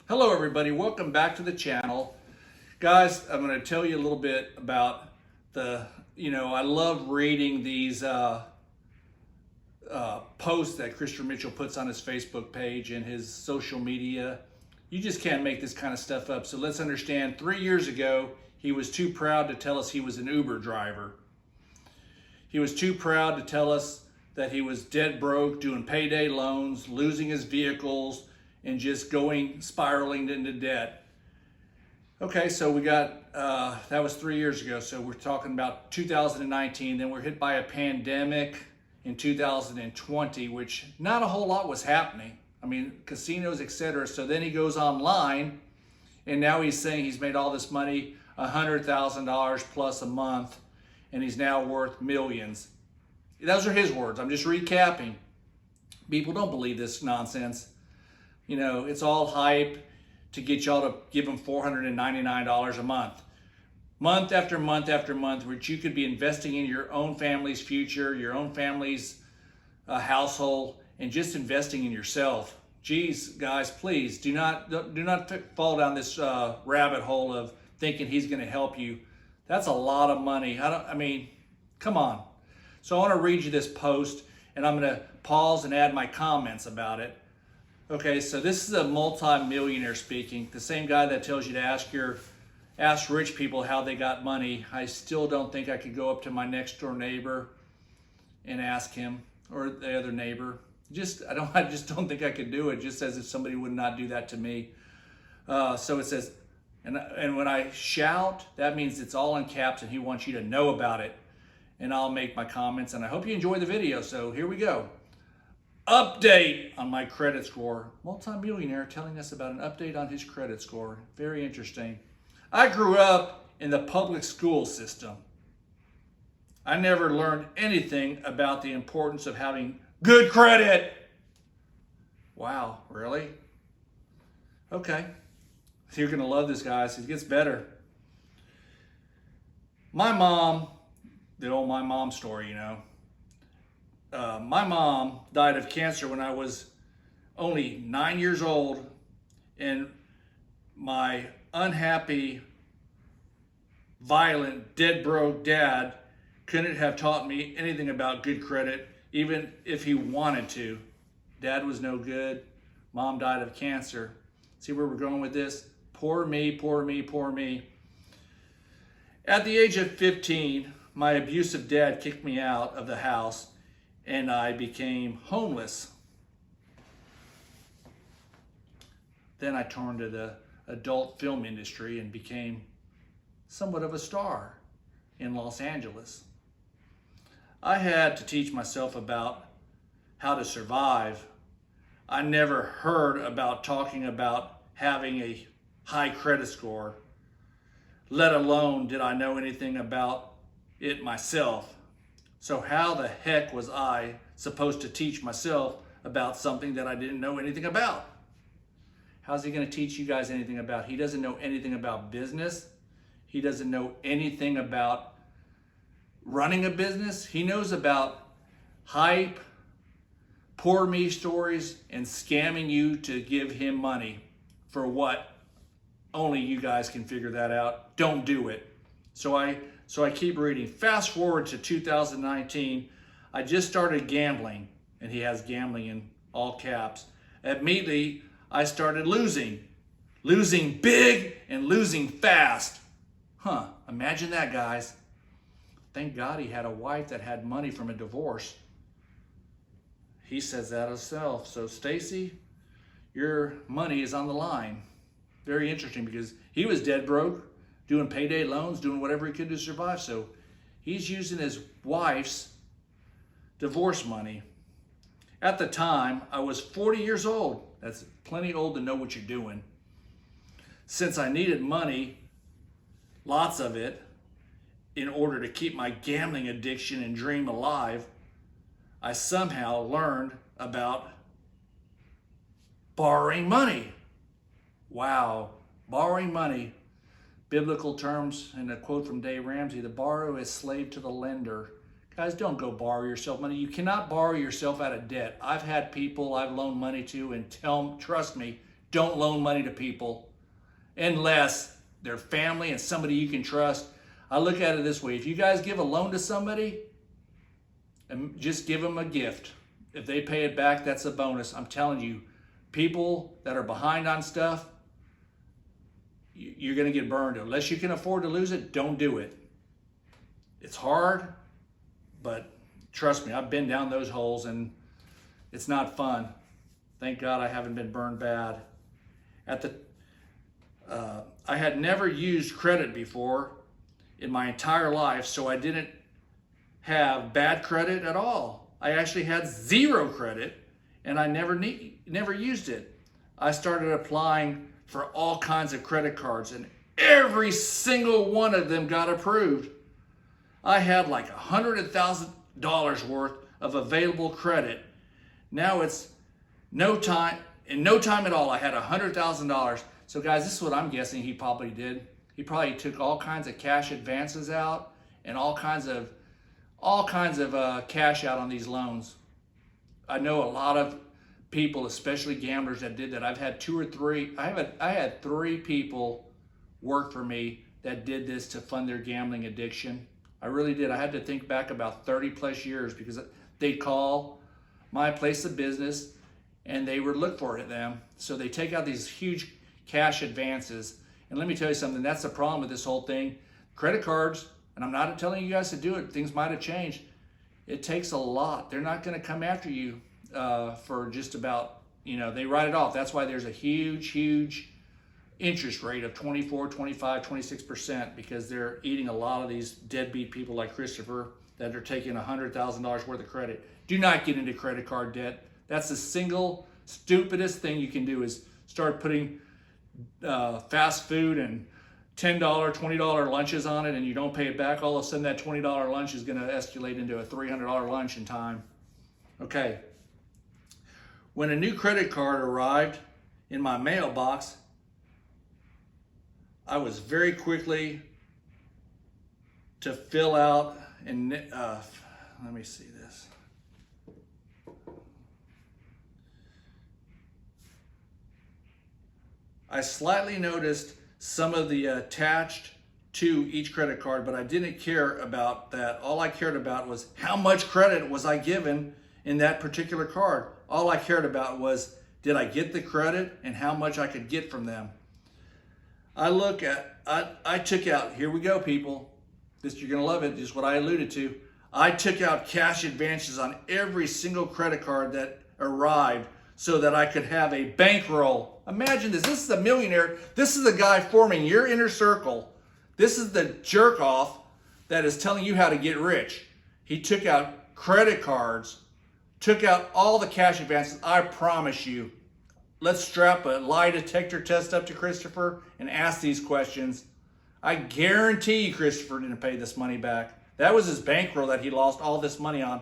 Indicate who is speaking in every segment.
Speaker 1: Hello everybody, welcome back to the channel. Guys, I'm going to tell you a little bit about I love reading these posts that Christopher Mitchell puts on his Facebook page and his social media. You just can't make this kind of stuff up. So let's understand, 3 years ago, he was too proud to tell us he was an Uber driver. He was too proud to tell us that he was dead broke, doing payday loans, losing his vehicles, and just spiraling into debt. Okay, so we got, that was 3 years ago. So we're talking about 2019. Then we're hit by a pandemic in 2020, which not a whole lot was happening. I mean, casinos, etc. So then he goes online, and now he's saying he's made all this money, $100,000 plus a month, and he's now worth millions. Those are his words. I'm just recapping. People don't believe this nonsense. You know, it's all hype to get y'all to give him $499 a month. Month after month after month, which you could be investing in your own family's future, your own family's household, and just investing in yourself. Geez, guys, please do not fall down this rabbit hole of thinking he's going to help you. That's a lot of money. I mean, come on. So I want to read you this post, and I'm going to pause and add my comments about it. Okay, so this is a multi-millionaire speaking. The same guy that tells you to ask rich people how they got money. I still don't think I could go up to my next door neighbor and ask him, or the other neighbor. I just don't think I could do it, just as if somebody would not do that to me. So it says, and when I shout, that means it's all in caps and he wants you to know about it. And I'll make my comments, and I hope you enjoy the video. So here we go. Update on my credit score. Multi-millionaire telling us about an update on his credit score. Very interesting. I grew up in the public school system. I never learned anything about the importance of having good credit. Wow, really? Okay. You're going to love this, guys. It gets better. My mom, the old my mom story, you know. My mom died of cancer when I was only 9 years old, and my unhappy, violent, dead broke dad couldn't have taught me anything about good credit, even if he wanted to. Dad was no good. Mom died of cancer. See where we're going with this? Poor me, poor me, poor me. At the age of 15, my abusive dad kicked me out of the house, and I became homeless. Then I turned to the adult film industry and became somewhat of a star in Los Angeles. I had to teach myself about how to survive. I never heard about talking about having a high credit score, let alone did I know anything about it myself. So how the heck was I supposed to teach myself about something that I didn't know anything about? How's he going to teach you guys anything about? He doesn't know anything about business. He doesn't know anything about running a business. He knows about hype, poor me stories, and scamming you to give him money for what? Only you guys can figure that out. Don't do it. So I keep reading. Fast forward to 2019. I just started gambling, and he has gambling in all caps. Immediately, I started losing big and losing fast. Imagine that, guys. Thank God he had a wife that had money from a divorce. He says that himself. So Stacy, your money is on the line. Very interesting, because he was dead broke, doing payday loans, doing whatever he could to survive. So he's using his wife's divorce money. At the time, I was 40 years old. That's plenty old to know what you're doing. Since I needed money, lots of it, in order to keep my gambling addiction and dream alive, I somehow learned about borrowing money. Wow, borrowing money. Biblical terms, and a quote from Dave Ramsey, the borrower is slave to the lender. Guys, don't go borrow yourself money. You cannot borrow yourself out of debt. I've had people I've loaned money to, and trust me, Don't loan money to people unless they're family and somebody you can trust. I look at it this way. If you guys give a loan to somebody, just give them a gift. If they pay it back, that's a bonus. I'm telling you, people that are behind on stuff, you're going to get burned. Unless you can afford to lose it, don't do it. It's hard, but trust me, I've been down those holes and it's not fun. Thank God I haven't been burned bad. I had never used credit before in my entire life, so I didn't have bad credit at all. I actually had zero credit, and I never used it. I started applying for all kinds of credit cards, and every single one of them got approved. I had like $100,000 worth of available credit. Now it's in no time at all, I had $100,000. So guys, this is what I'm guessing he probably did. He probably took all kinds of cash advances out and all kinds of cash out on these loans. I know a lot of people, especially gamblers, that did that. I've had I had three people work for me that did this to fund their gambling addiction. I really did. I had to think back about 30 plus years because they'd call my place of business and they would look for them. So they take out these huge cash advances. And let me tell you something, that's the problem with this whole thing. Credit cards, and I'm not telling you guys to do it, things might have changed. It takes a lot. They're not gonna come after you for just about, they write it off. That's why there's a huge interest rate of 24, 25, 26% because they're eating a lot of these deadbeat people like Christopher that are taking $100,000 worth of credit. Do not get into credit card debt. That's the single stupidest thing you can do is start putting fast food and $10, $20 lunches on it and you don't pay it back. All of a sudden that $20 lunch is going to escalate into a $300 lunch in time. Okay. When a new credit card arrived in my mailbox, I was very quickly to fill out and let me see this. I slightly noticed some of the attached to each credit card, but I didn't care about that. All I cared about was how much credit was I given in that particular card. All I cared about was, did I get the credit and how much I could get from them? I took out, here we go people, you're gonna love it, this is what I alluded to. I took out cash advances on every single credit card that arrived so that I could have a bankroll. Imagine this is a millionaire. This is the guy forming your inner circle. This is the jerk off that is telling you how to get rich. He took out credit cards, took out all the cash advances. I promise you, let's strap a lie detector test up to Christopher and ask these questions. I guarantee you Christopher didn't pay this money back. That was his bankroll that he lost all this money on.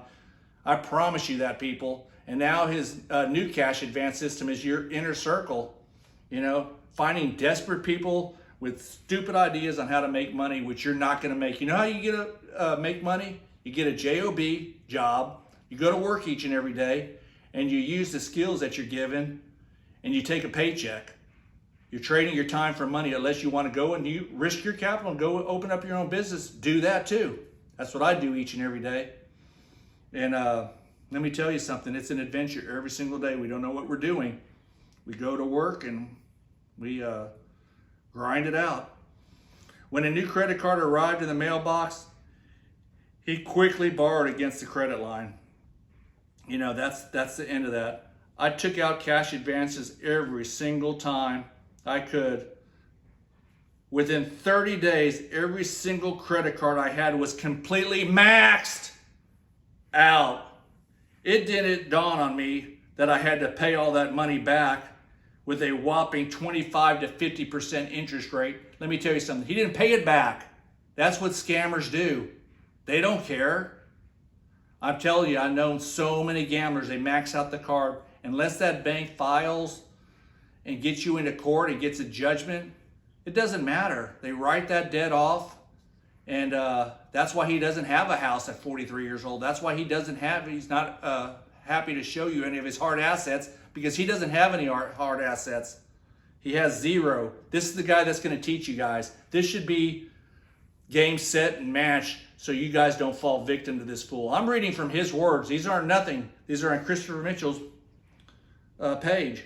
Speaker 1: I promise you that, people. And now his new cash advance system is your inner circle. Finding desperate people with stupid ideas on how to make money, which you're not going to make. You know how you get make money? You get a job job. You go to work each and every day, and you use the skills that you're given, and you take a paycheck. You're trading your time for money unless you want to go and you risk your capital and go open up your own business. Do that too. That's what I do each and every day. And let me tell you something. It's an adventure every single day. We don't know what we're doing. We go to work and we grind it out. When a new credit card arrived in the mailbox, he quickly borrowed against the credit line. That's the end of that. I took out cash advances every single time I could. Within 30 days, every single credit card I had was completely maxed out. It didn't dawn on me that I had to pay all that money back with a whopping 25 to 50% interest rate. Let me tell you something. He didn't pay it back. That's what scammers do. They don't care. I'm telling you, I've known so many gamblers, they max out the card. Unless that bank files and gets you into court and gets a judgment, it doesn't matter. They write that debt off. And that's why he doesn't have a house at 43 years old. That's why he's not happy to show you any of his hard assets, because he doesn't have any hard assets. He has 0. This is the guy that's going to teach you guys. This should be game, set, and match so you guys don't fall victim to this fool. I'm reading from his words. These aren't nothing. These are on Christopher Mitchell's page.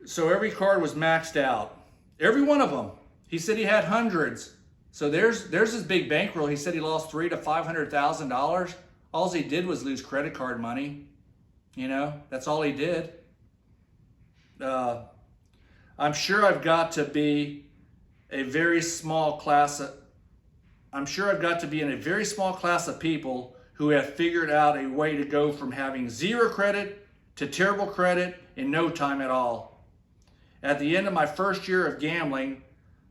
Speaker 1: So every card was maxed out. Every one of them. He said he had hundreds. So there's his big bankroll. He said he lost $300,000 to $500,000. All he did was lose credit card money. You know, that's all he did. I'm sure I've got to be a very small class. I'm sure I've got to be in a very small class of people who have figured out a way to go from having 0 credit to terrible credit in no time at all. At the end of my first year of gambling,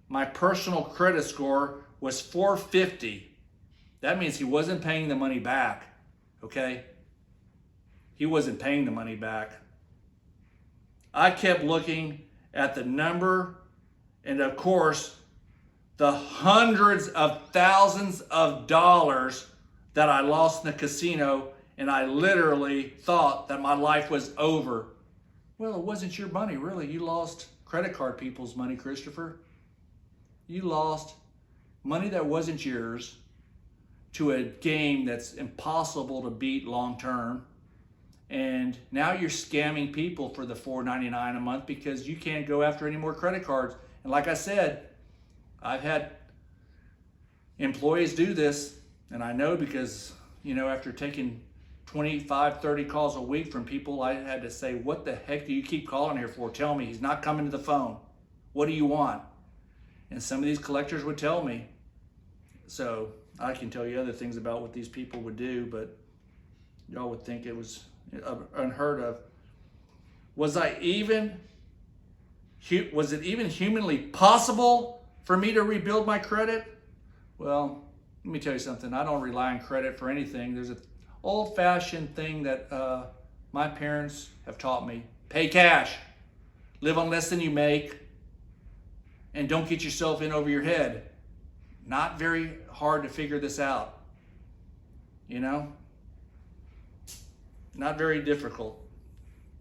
Speaker 1: my personal credit score was 450. That means he wasn't paying the money back, okay? He wasn't paying the money back. I kept looking at the number and, of course, the hundreds of thousands of dollars that I lost in the casino, and I literally thought that my life was over. Well, it wasn't your money, really. You lost credit card people's money, Christopher. You lost money that wasn't yours to a game that's impossible to beat long term. And now you're scamming people for the $4.99 a month because you can't go after any more credit cards. And like I said, I've had employees do this, and I know because, you know, after taking 25, 30 calls a week from people, I had to say, what the heck do you keep calling here for? Tell me, he's not coming to the phone. What do you want? And some of these collectors would tell me. So I can tell you other things about what these people would do, but y'all would think it was unheard of. Was it even humanly possible for me to rebuild my credit? Well, let me tell you something. I don't rely on credit for anything. There's an old-fashioned thing that my parents have taught me. Pay cash. Live on less than you make. And don't get yourself in over your head. Not very hard to figure this out. You know? Not very difficult.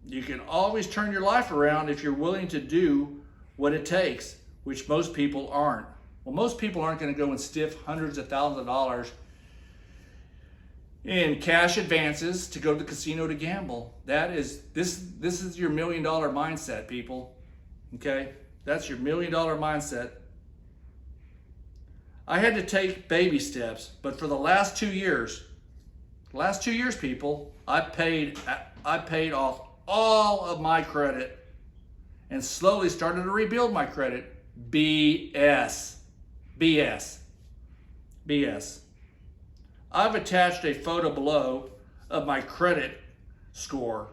Speaker 1: You can always turn your life around if you're willing to do what it takes, which most people aren't. Well, most people aren't going to go and stiff hundreds of thousands of dollars in cash advances to go to the casino to gamble. This is your $1 million mindset, people. Okay? That's your $1 million mindset. I had to take baby steps, but for the last 2 years, people, I paid off all of my credit and slowly started to rebuild my credit. BS. I've attached a photo below of my credit score.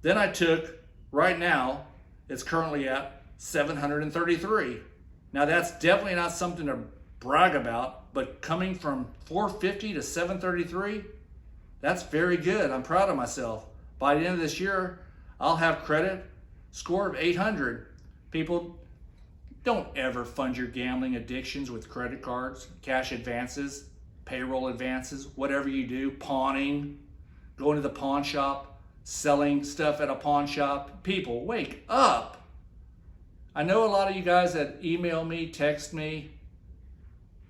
Speaker 1: Then I took, right now, it's currently at 733. Now that's definitely not something to brag about, but coming from 450 to 733, that's very good. I'm proud of myself. By the end of this year, I'll have credit score of 800. People, don't ever fund your gambling addictions with credit cards, cash advances, payroll advances, whatever you do, pawning, going to the pawn shop, selling stuff at a pawn shop. People, wake up. I know a lot of you guys that email me, text me,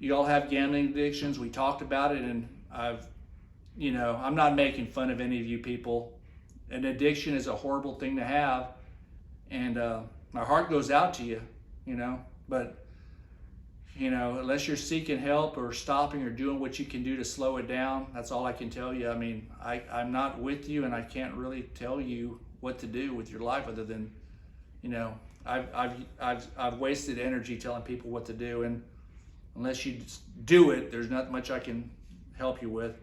Speaker 1: you all have gambling addictions. We talked about it, and I'm not making fun of any of you people. An addiction is a horrible thing to have, and my heart goes out to you, but unless you're seeking help or stopping or doing what you can do to slow it down, that's all I can tell you. I mean, I'm not with you, and I can't really tell you what to do with your life other than, I've wasted energy telling people what to do, and unless you do it, there's not much I can help you with.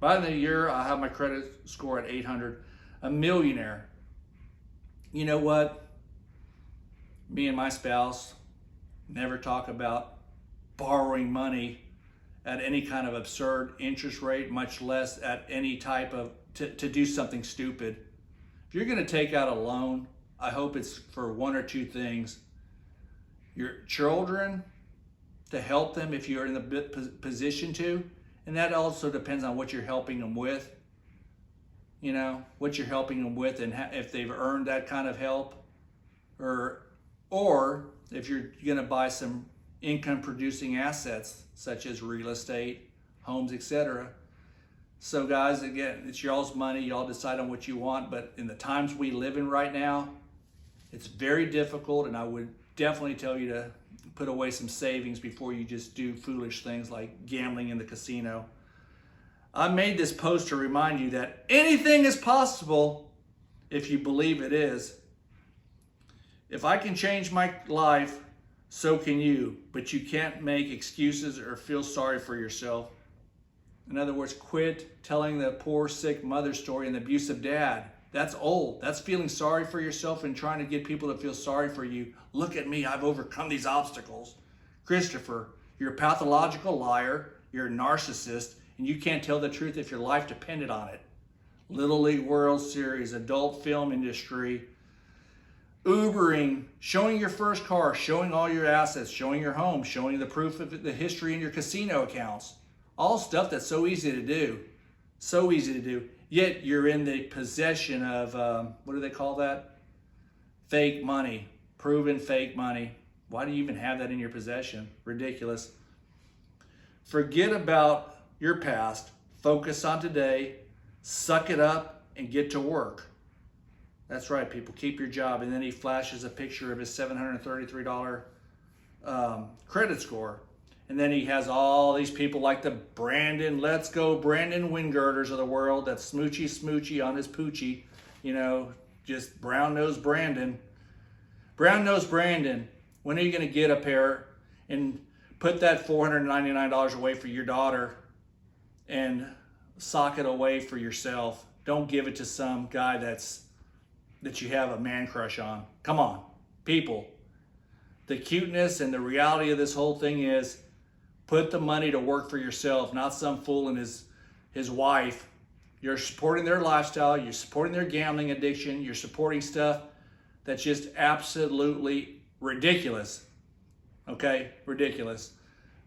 Speaker 1: By the end of the year, I'll have my credit score at 800. A millionaire. You know what? Me and my spouse never talk about borrowing money at any kind of absurd interest rate, much less at any type of, to do something stupid. If you're going to take out a loan, I hope it's for one or two things. Your children, to help them if you're in the position to, and that also depends on what you're helping them with. What you're helping them with and if they've earned that kind of help. or if you're going to buy some income producing assets such as real estate, homes, etc. So guys, again, it's y'all's money. Y'all decide on what you want, but in the times we live in right now, it's very difficult, and I would definitely tell you to put away some savings before you just do foolish things like gambling in the casino. I made this post to remind you that anything is possible if you believe it is. If I can change my life, so can you, but you can't make excuses or feel sorry for yourself. In other words, quit telling the poor, sick mother story and the abusive dad. That's old. That's feeling sorry for yourself and trying to get people to feel sorry for you. Look at me, I've overcome these obstacles. Christopher, you're a pathological liar, you're a narcissist, and you can't tell the truth if your life depended on it. Little League World Series, adult film industry, Ubering, showing your first car, showing all your assets, showing your home, showing the proof of the history in your casino accounts. All stuff that's so easy to do. So easy to do. Yet you're in the possession of, what do they call that? Fake money. Proven fake money. Why do you even have that in your possession? Ridiculous. Forget about your past. Focus on today. Suck it up and get to work. That's right, people. Keep your job. And then he flashes a picture of his $733 credit score. And then he has all these people like the Brandon, let's go Brandon Wingirders of the world. That's smoochy on his poochie. You know, just brown-nosed Brandon. Brown-nosed Brandon, when are you going to get up here and put that $499 away for your daughter and sock it away for yourself? Don't give it to some guy that you have a man crush on. Come on, people. The cuteness and the reality of this whole thing is put the money to work for yourself, not some fool and his wife. You're supporting their lifestyle. You're supporting their gambling addiction. You're supporting stuff that's just absolutely ridiculous. Okay, ridiculous.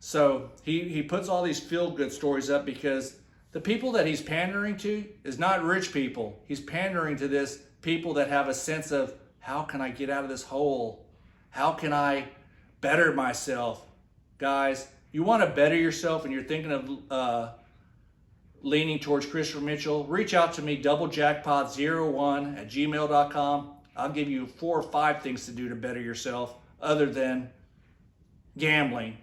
Speaker 1: So he puts all these feel-good stories up because the people that he's pandering to is not rich people. He's pandering to this people that have a sense of, how can I get out of this hole? How can I better myself? Guys, you want to better yourself and you're thinking of leaning towards Christopher Mitchell, reach out to me, doublejackpot01@gmail.com. I'll give you 4 or 5 things to do to better yourself other than gambling.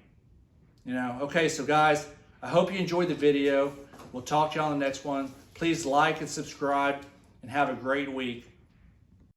Speaker 1: You know, okay, so guys, I hope you enjoyed the video. We'll talk to you on the next one. Please like and subscribe and have a great week.